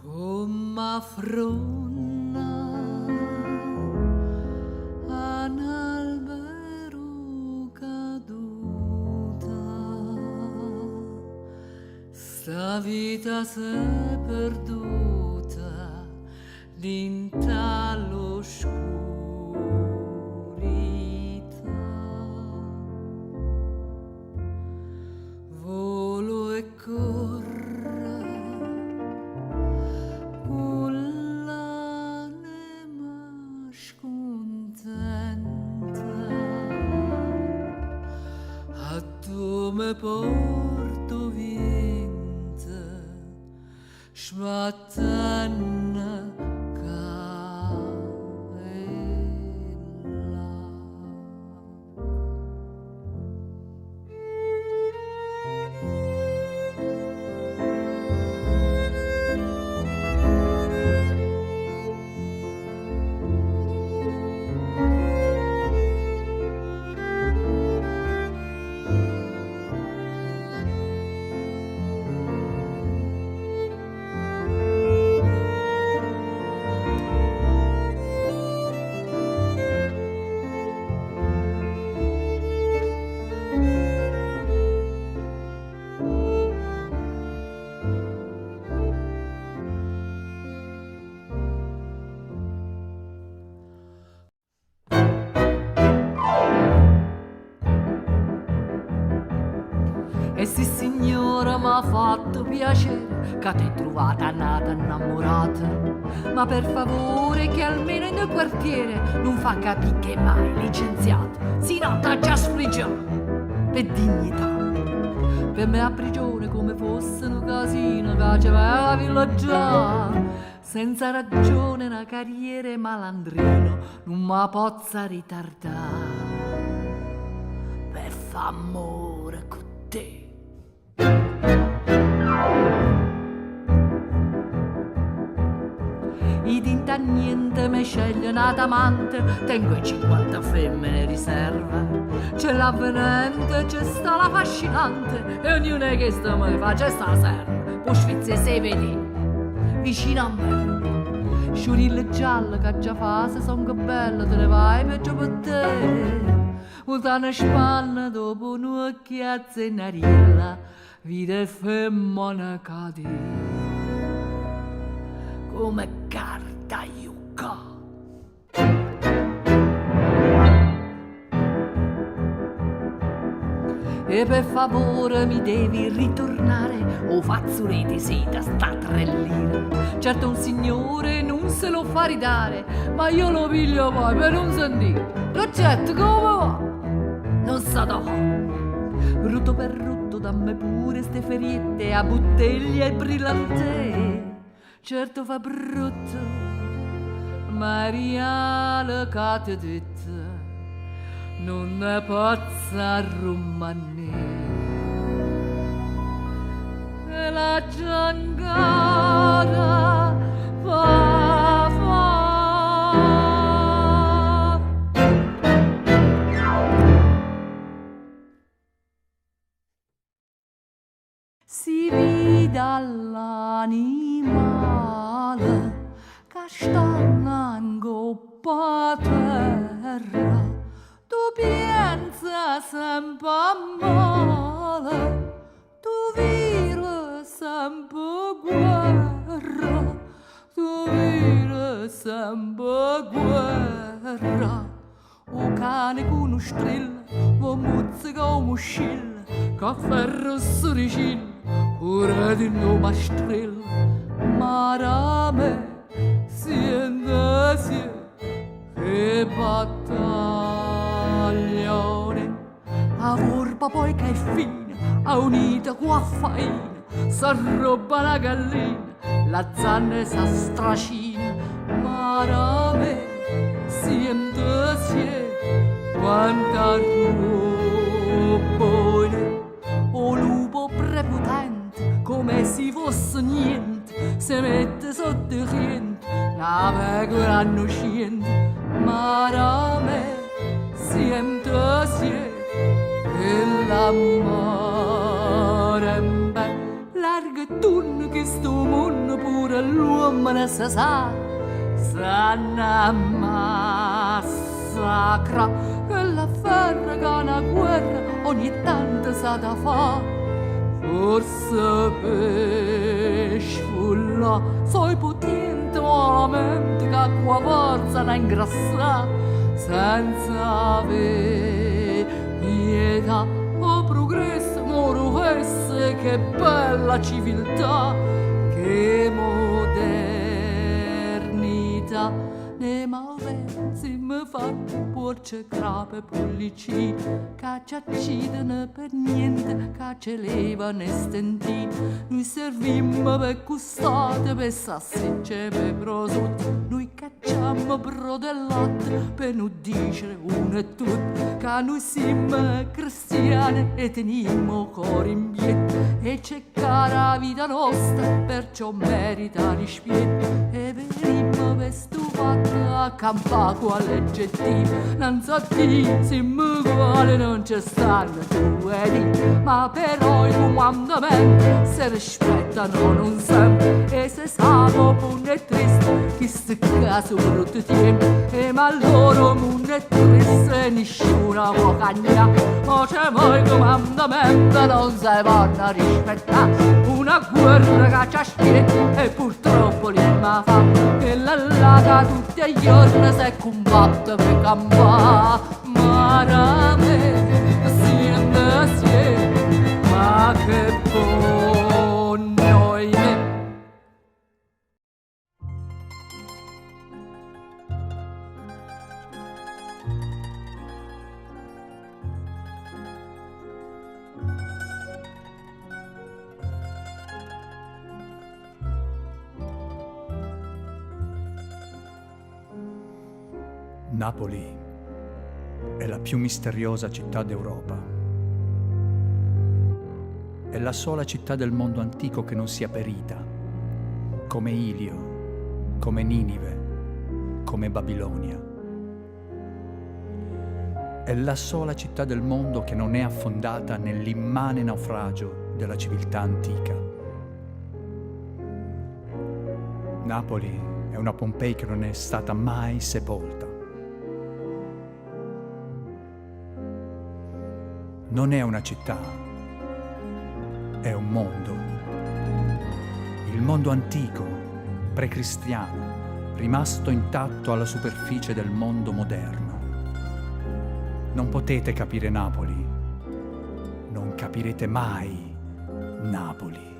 Come fronna un albero caduta, sta vita s'è perduta dinta l'oscurità. Volo e corro con l'anima scontenta, a dove porto vinta smattana caella. E sì signora m'ha fatto piacere che t'hai trovata nata innamorata, ma per favore che almeno in due quartiere non fa capire che mai licenziato, si nota già sfrigiato per dignità. Per me a prigione come fosse un casino che c'aveva la villaggia, senza ragione una carriera malandrino non mi pozza ritardare per f'amore con te. I dinta niente me sceglie nata amante, tengo 50 femmine riserva. C'è l'avvenente, c'è sta la fascinante, e ognuna che sta me fa c'è sta serva. Poi sfizze se vedi vicino a me, sciurille gialle che già fa se son che belle, te ne vai peggio per te. Ultana spanna dopo un'occhiazza in ariella, vide femmina cadere come carta yucca. E per favore mi devi ritornare, o fazzoletti sì da sta 3 lire. Certo un signore non se lo fa ridare, ma io lo piglio poi per non sentire. L'oggetto come va? Non sa da fa. Rutto per rutto dammi pure ste feriette a bottiglia e brillante. Certo fa brutto, Maria le cate dette, non ne pozza rimanere. E la giangata fa si vide all'animale che sta in coppa a terra, tu pensa sempre a male, tu vire sempre guerra, tu vire sempre guerra. O cane con un strillo, o muzzica o moscilla, che ferro sorricino, ora di nome strilla. Ma da me siente e battaglione, a vorba poi che è fine, a unita qua faina, s'arroba la gallina, la zanna sa stracina. Ma da me siente quanta robbone, o lupo prepotente come se fosse niente, se mette sotto riente navego innocente, marame, siento sie, e l'amore è largo tunno che sto mondo pure l'uomo ne sa sanno massacra che la ferra che una guerra ogni tanto sa da fa forse per sfulla soi potente mente che qua forza ne ingrassa senza avere pietà o progresso moro fesse che bella civiltà che modernità ne malvezzi mi fanno porce crape pollicini che ci accidono per niente che ci levano stentini noi serviamo per custate per sassicce per prosciutto noi cacciamo brodo e latte per non dire uno e tutto che noi siamo cristiani e teniamo cuore in piedi e c'è cara vita nostra perciò merita rispetto e venimmo per stufato a campare quale aggettivo non so dire siamo uguali non ci stanno due dì ma però i comandamenti si rispettano non sempre e se siamo buoni e tristi chi sta caso brutto tempo e ma loro mondo è triste nessuno può cambiare ma c'è mai comandamento non si vanno rispettare una guerra che ci aspetta e purtroppo l'imma fa e la laga tutti i giorni si combatte per campare marame siamo assieme ma che buono è Napoli è la più misteriosa città d'Europa. È la sola città del mondo antico che non sia perita, come Ilio, come Ninive, come Babilonia. È la sola città del mondo che non è affondata nell'immane naufragio della civiltà antica. Napoli è una Pompei che non è stata mai sepolta. Non è una città, è un mondo. Il mondo antico, precristiano, rimasto intatto alla superficie del mondo moderno. Non potete capire Napoli, non capirete mai Napoli.